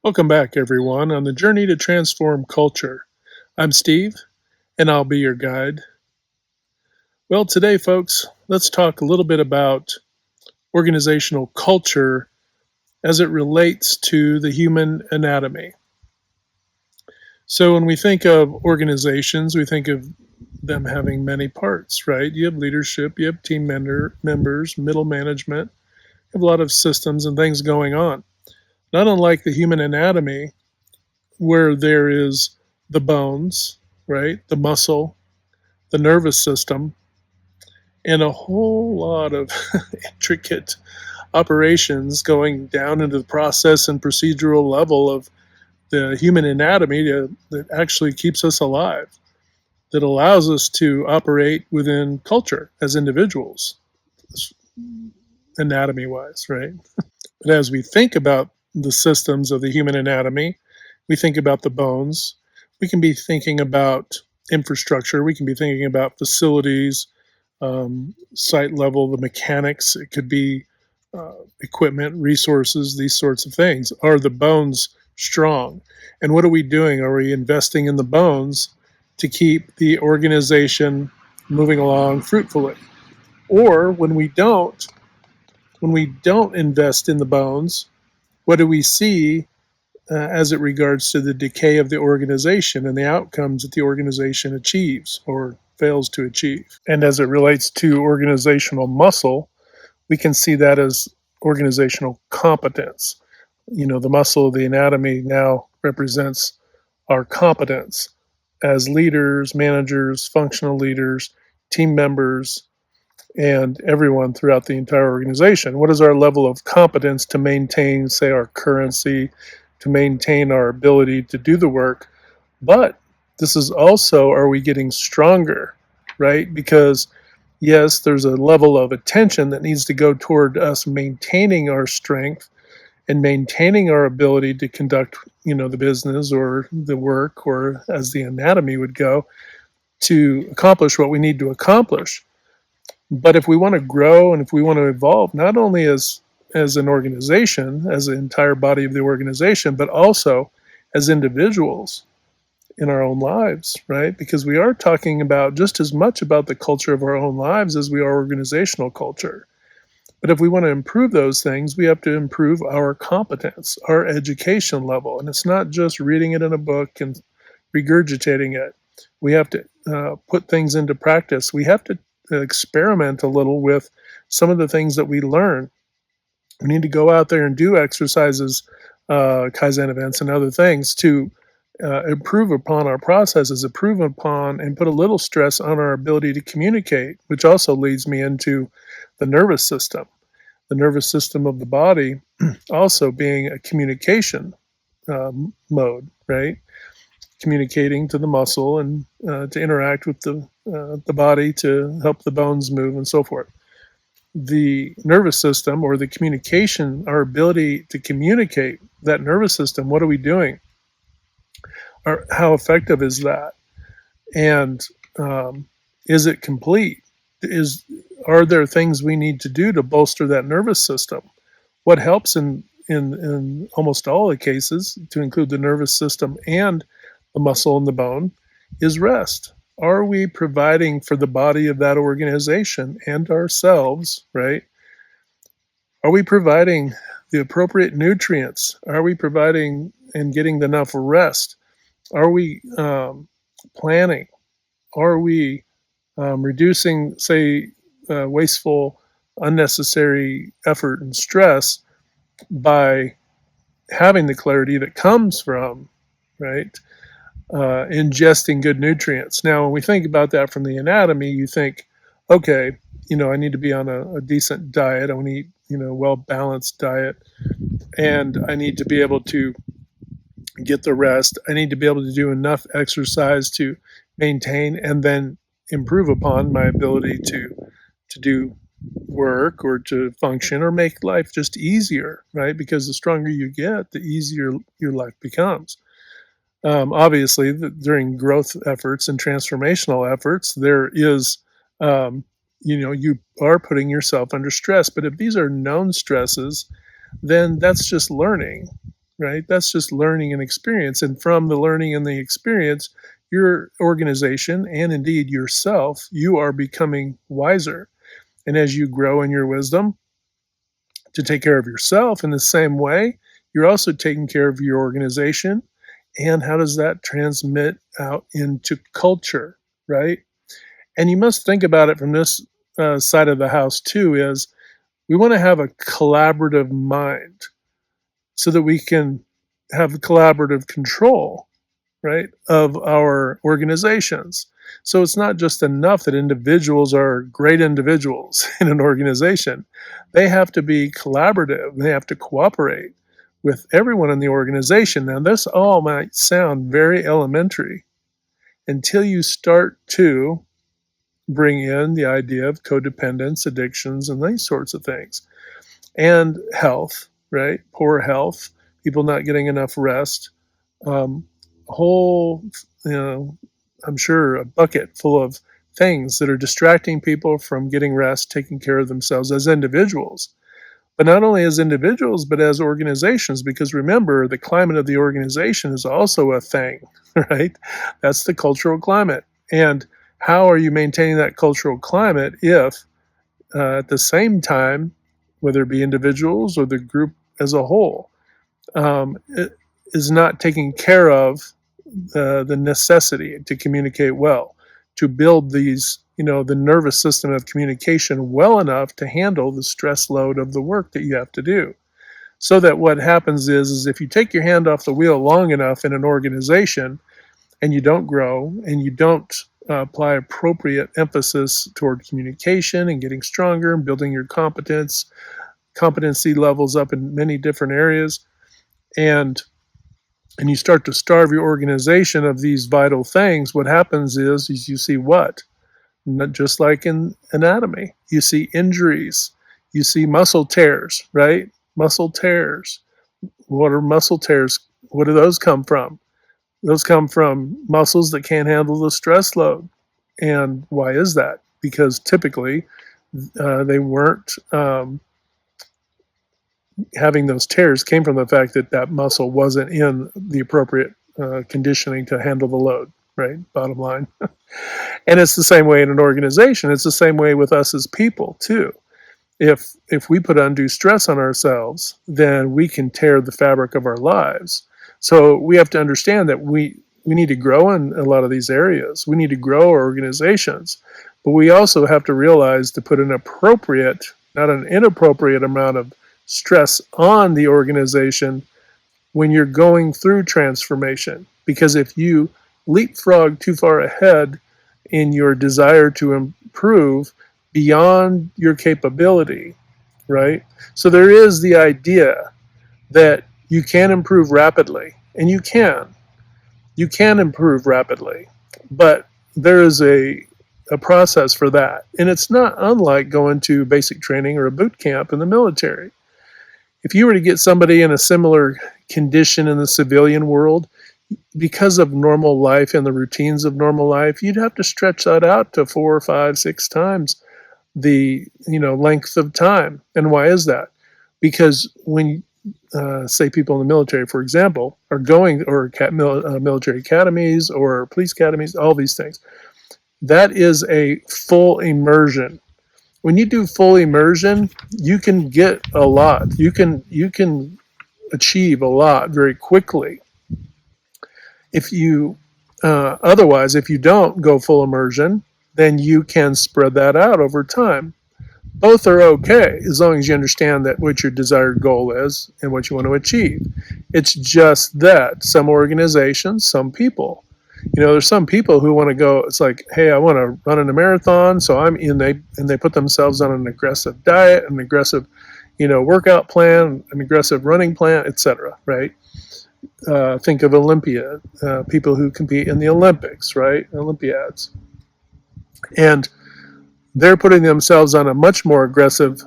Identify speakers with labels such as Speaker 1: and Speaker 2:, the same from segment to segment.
Speaker 1: Welcome back, everyone, on the journey to transform culture. I'm Steve, and I'll be your guide. Well, today, folks, let's talk a little bit about organizational culture as it relates to the human anatomy. So, when we think of organizations, we think of them having many parts, right? You have leadership, you have members, middle management, you have a lot of systems and things going on. Not unlike the human anatomy, where there is the bones, right? The muscle, the nervous system, and a whole lot of intricate operations going down into the process and procedural level of the human anatomy that actually keeps us alive, that allows us to operate within culture as individuals, anatomy wise, right? But as we think about the systems of the human anatomy, we think about the bones. We can be thinking about infrastructure. We can be thinking about facilities, site level, the mechanics. It could be equipment, resources, these sorts of things. Are the bones strong? And what are we doing? Are we investing in the bones to keep the organization moving along fruitfully? Or when we don't invest in the bones, what do we see as it regards to the decay of the organization and the outcomes that the organization achieves or fails to achieve? And as it relates to organizational muscle, we can see that as organizational competence. You know, the muscle of the anatomy now represents our competence as leaders, managers, functional leaders, team members, and everyone throughout the entire organization. What is our level of competence to maintain, say, our currency, to maintain our ability to do the work? But this is also, are we getting stronger, right? Because yes, there's a level of attention that needs to go toward us maintaining our strength and maintaining our ability to conduct, the business or the work, or as the anatomy would go, to accomplish what we need to accomplish. But if we want to grow and if we want to evolve, not only as an organization, as the entire body of the organization, but also as individuals in our own lives, right? Because we are talking about just as much about the culture of our own lives as we are organizational culture. But if we want to improve those things, we have to improve our competence, our education level. And it's not just reading it in a book and regurgitating it. We have to put things into practice. We have to experiment a little with some of the things that we learn. We need to go out there and do exercises, Kaizen events, and other things to improve upon our processes, improve upon and put a little stress on our ability to communicate, which also leads me into the nervous system. The nervous system of the body also being a communication mode, right? Communicating to the muscle and to interact with the body to help the bones move and so forth. The nervous system, or the communication, our ability to communicate that nervous system, what are we doing? Or how effective is that? And is it complete? Are there things we need to do to bolster that nervous system? What helps in almost all the cases, to include the nervous system and the muscle and the bone, is rest. Are we providing for the body of that organization and ourselves, right? Are we providing the appropriate nutrients? Are we providing and getting enough rest? Are we planning? Are we reducing, say, wasteful, unnecessary effort and stress by having the clarity that comes from, right, ingesting good nutrients? Now, when we think about that from the anatomy, you think, okay, I need to be on a decent diet. I want to eat, well-balanced diet. And I need to be able to get the rest. I need to be able to do enough exercise to maintain and then improve upon my ability to do work or to function or make life just easier, right? Because the stronger you get, the easier your life becomes. Obviously, during growth efforts and transformational efforts, there is, you are putting yourself under stress. But if these are known stresses, then that's just learning. right? That's just learning and experience. And from the learning and the experience, your organization and indeed yourself, you are becoming wiser. And as you grow in your wisdom to take care of yourself in the same way, you're also taking care of your organization. And how does that transmit out into culture, right? And you must think about it from this side of the house too, is we want to have a collaborative mind so that we can have collaborative control, right, of our organizations. So it's not just enough that individuals are great individuals in an organization. They have to be collaborative. They have to cooperate with everyone in the organization. Now, this all might sound very elementary until you start to bring in the idea of codependence, addictions, and these sorts of things, and health, right? Poor health, people not getting enough rest, um, whole, you know, I'm sure a bucket full of things that are distracting people from getting rest, taking care of themselves as individuals. But not only as individuals, but as organizations, because remember, the climate of the organization is also a thing, right? That's the cultural climate. And how are you maintaining that cultural climate if at the same time, whether it be individuals or the group as a whole, it is not taking care of the necessity to communicate well, to build these, the nervous system of communication well enough to handle the stress load of the work that you have to do. So that what happens is if you take your hand off the wheel long enough in an organization and you don't grow and you don't apply appropriate emphasis toward communication and getting stronger and building your competency levels up in many different areas, and you start to starve your organization of these vital things, what happens is you see what? Not just like in anatomy, you see injuries, you see muscle tears, right? Muscle tears. What are muscle tears? What do those come from? Those come from muscles that can't handle the stress load. And why is that? Because typically they weren't having those tears came from the fact that that muscle wasn't in the appropriate conditioning to handle the load, right? Bottom line. And it's the same way in an organization. It's the same way with us as people too. If we put undue stress on ourselves, then we can tear the fabric of our lives. So we have to understand that we need to grow in a lot of these areas. We need to grow our organizations, but we also have to realize to put an appropriate, not an inappropriate amount of stress on the organization when you're going through transformation. Because if you leapfrog too far ahead in your desire to improve beyond your capability, right? So there is the idea that you can improve rapidly, and you can. You can improve rapidly, but there is a process for that. And it's not unlike going to basic training or a boot camp in the military. If you were to get somebody in a similar condition in the civilian world, because of normal life and the routines of normal life, you'd have to stretch that out to 4 or 5, 6 times the length of time. And why is that? Because when say people in the military, for example, are going or military academies or police academies, all these things, that is a full immersion. When you do full immersion, you can get a lot. You can achieve a lot very quickly. If you otherwise, if you don't go full immersion, then you can spread that out over time. Both are okay as long as you understand that what your desired goal is and what you want to achieve. It's just that some organizations, some people, there's some people who want to go, it's like, hey, I want to run in a marathon, so I'm in, they put themselves on an aggressive diet, an aggressive, workout plan, an aggressive running plan, etc., right? Think of Olympia, people who compete in the Olympics, right? Olympiads. And they're putting themselves on a much more aggressive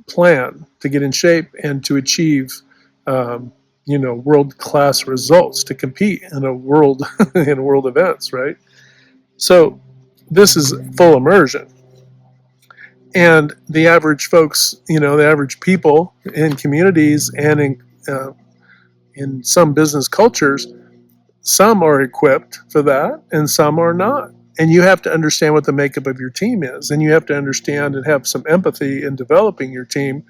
Speaker 1: plan to get in shape and to achieve, world-class results, to compete in a world in world events, right? So this is full immersion. And the average folks, the average people in communities and in in some business cultures, some are equipped for that and some are not. And you have to understand what the makeup of your team is. And you have to understand and have some empathy in developing your team.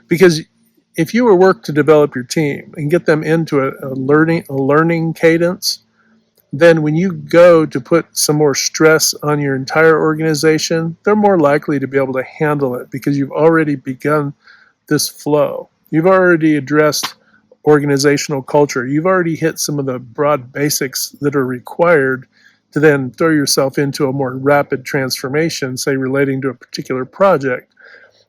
Speaker 1: Because if you were work to develop your team and get them into a learning cadence, then when you go to put some more stress on your entire organization, they're more likely to be able to handle it because you've already begun this flow. You've already addressed organizational culture. You've already hit some of the broad basics that are required to then throw yourself into a more rapid transformation, say relating to a particular project.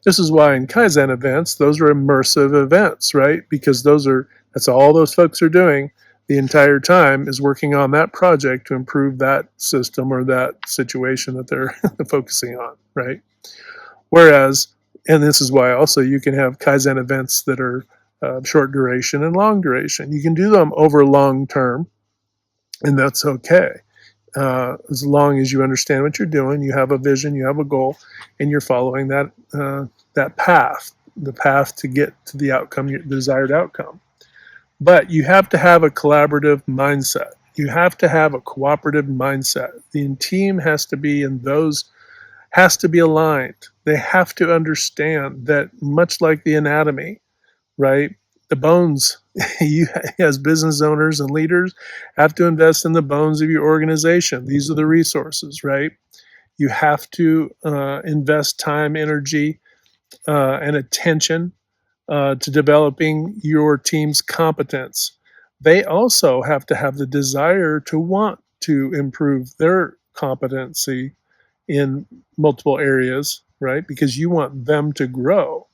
Speaker 1: This is why in Kaizen events, those are immersive events, right? Because that's all those folks are doing the entire time is working on that project to improve that system or that situation that they're focusing on, right? Whereas, and this is why also you can have Kaizen events that are short duration and long duration. You can do them over long term, and that's okay. As long as you understand what you're doing, you have a vision, you have a goal, and you're following that path, the path to get to the outcome, the desired outcome. But you have to have a collaborative mindset. You have to have a cooperative mindset. The team has to be has to be aligned. They have to understand that much like the anatomy, right? The bones, you as business owners and leaders have to invest in the bones of your organization. These are the resources, right? You have to invest time, energy, and attention to developing your team's competence. They also have to have the desire to want to improve their competency in multiple areas, right? Because you want them to grow.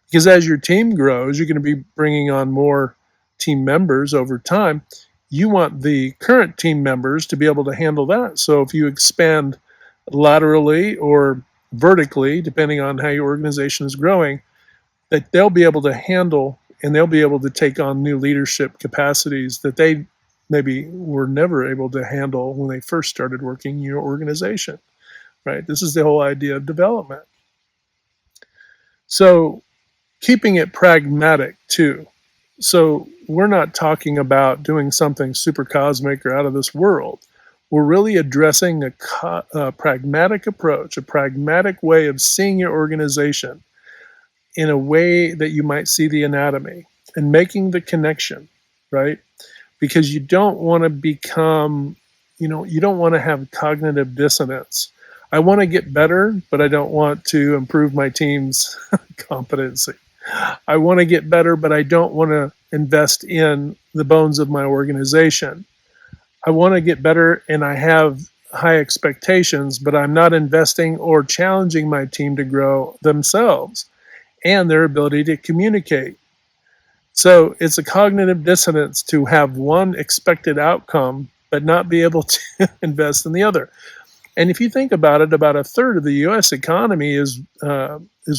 Speaker 1: Because as your team grows, you're going to be bringing on more team members over time. You want the current team members to be able to handle that. So if you expand laterally or vertically, depending on how your organization is growing, that they'll be able to handle and they'll be able to take on new leadership capacities that they maybe were never able to handle when they first started working in your organization, right? This is the whole idea of development. So keeping it pragmatic too. So we're not talking about doing something super cosmic or out of this world. We're really addressing a pragmatic approach, a pragmatic way of seeing your organization in a way that you might see the anatomy and making the connection, right? Because you don't want to become, you don't want to have cognitive dissonance. I want to get better, but I don't want to improve my team's competency. I want to get better, but I don't want to invest in the bones of my organization. I want to get better and I have high expectations, but I'm not investing or challenging my team to grow themselves and their ability to communicate. So it's a cognitive dissonance to have one expected outcome, but not be able to invest in the other. And if you think about it, about a third of the U.S. economy is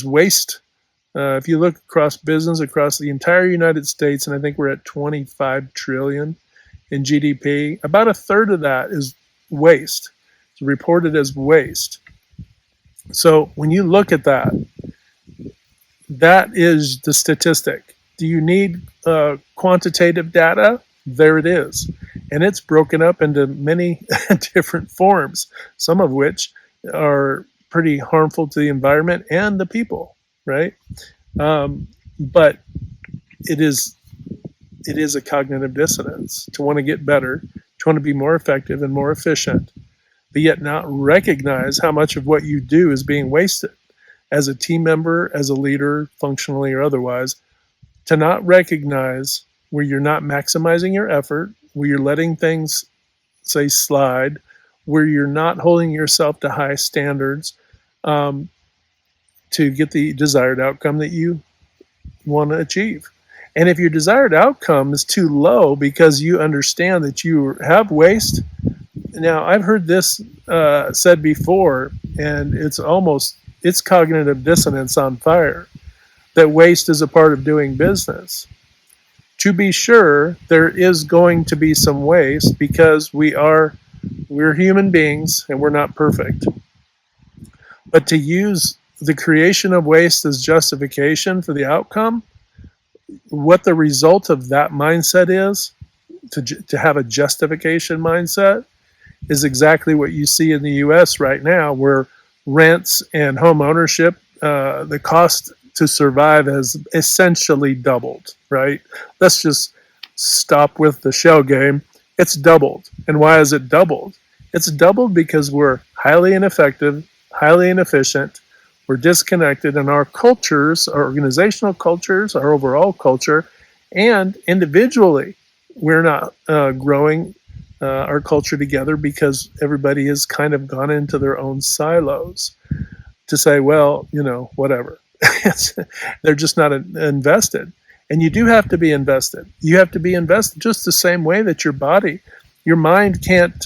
Speaker 1: waste. If you look across business across the entire United States, and I think we're at 25 trillion in GDP, about a third of that is waste. It's reported as waste. So when you look at that, that is the statistic. Do you need quantitative data? There it is. And it's broken up into many different forms, some of which are pretty harmful to the environment and the people, right? But it is a cognitive dissonance to want to get better, to want to be more effective and more efficient, but yet not recognize how much of what you do is being wasted as a team member, as a leader, functionally or otherwise, to not recognize where you're not maximizing your effort, where you're letting things, say, slide, where you're not holding yourself to high standards to get the desired outcome that you want to achieve. And if your desired outcome is too low because you understand that you have waste, now I've heard this said before, and it's cognitive dissonance on fire, that waste is a part of doing business. To be sure, there is going to be some waste because we're human beings and we're not perfect. But to use the creation of waste as justification for the outcome, what the result of that mindset is, to have a justification mindset, is exactly what you see in the US right now, where rents and home ownership, the cost to survive has essentially doubled, right? Let's just stop with the shell game. It's doubled. And why is it doubled? It's doubled because we're highly ineffective, highly inefficient, we're disconnected, and our cultures, our organizational cultures, our overall culture, and individually, we're not growing our culture together because everybody has kind of gone into their own silos to say, well, whatever. They're just not invested. And you do have to be invested. You have to be invested just the same way that your mind can't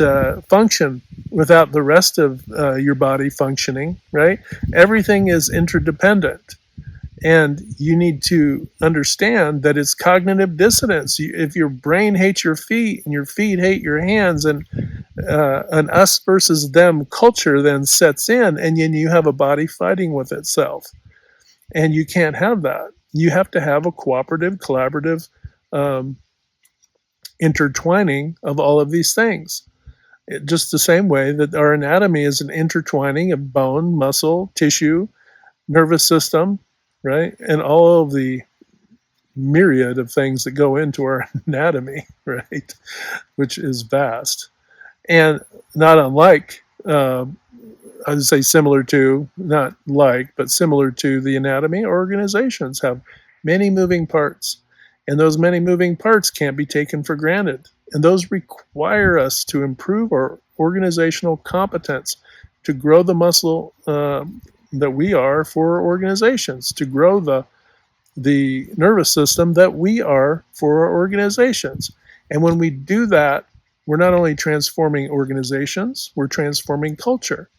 Speaker 1: function without the rest of your body functioning, right? Everything is interdependent. And you need to understand that it's cognitive dissonance. If your brain hates your feet and your feet hate your hands, and an us versus them culture then sets in, and then you have a body fighting with itself. And you can't have that. You have to have a cooperative, collaborative intertwining of all of these things. Just the same way that our anatomy is an intertwining of bone, muscle, tissue, nervous system, right? And all of the myriad of things that go into our anatomy, right? Which is vast. And not unlike, I would say similar to, not like, but similar to the anatomy, organizations have many moving parts. And those many moving parts can't be taken for granted. And those require us to improve our organizational competence, to grow the muscle that we are for our organizations, to grow the nervous system that we are for our organizations. And when we do that, we're not only transforming organizations, we're transforming culture.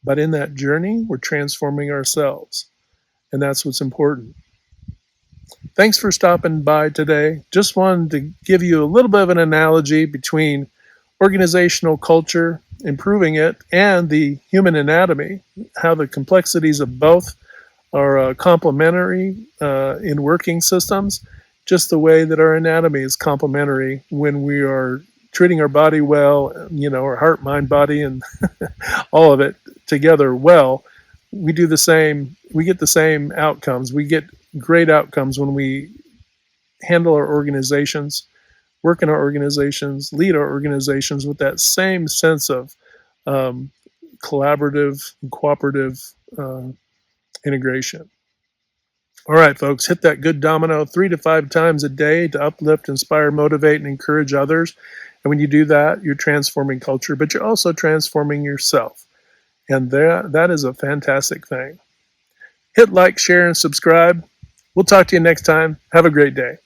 Speaker 1: But in that journey, we're transforming ourselves. And that's what's important. Thanks for stopping by today. Just wanted to give you a little bit of an analogy between organizational culture, improving it, and the human anatomy, how the complexities of both are complementary in working systems, just the way that our anatomy is complementary when we are treating our body well, our heart, mind, body, and all of it together well. We do the same, we get the same outcomes. We get great outcomes when we handle our organizations, work in our organizations, lead our organizations with that same sense of collaborative and cooperative integration. All right, folks, hit that good domino 3 to 5 times a day to uplift, inspire, motivate, and encourage others. And when you do that, you're transforming culture, but you're also transforming yourself. And that is a fantastic thing. Hit like, share, and subscribe. We'll talk to you next time. Have a great day.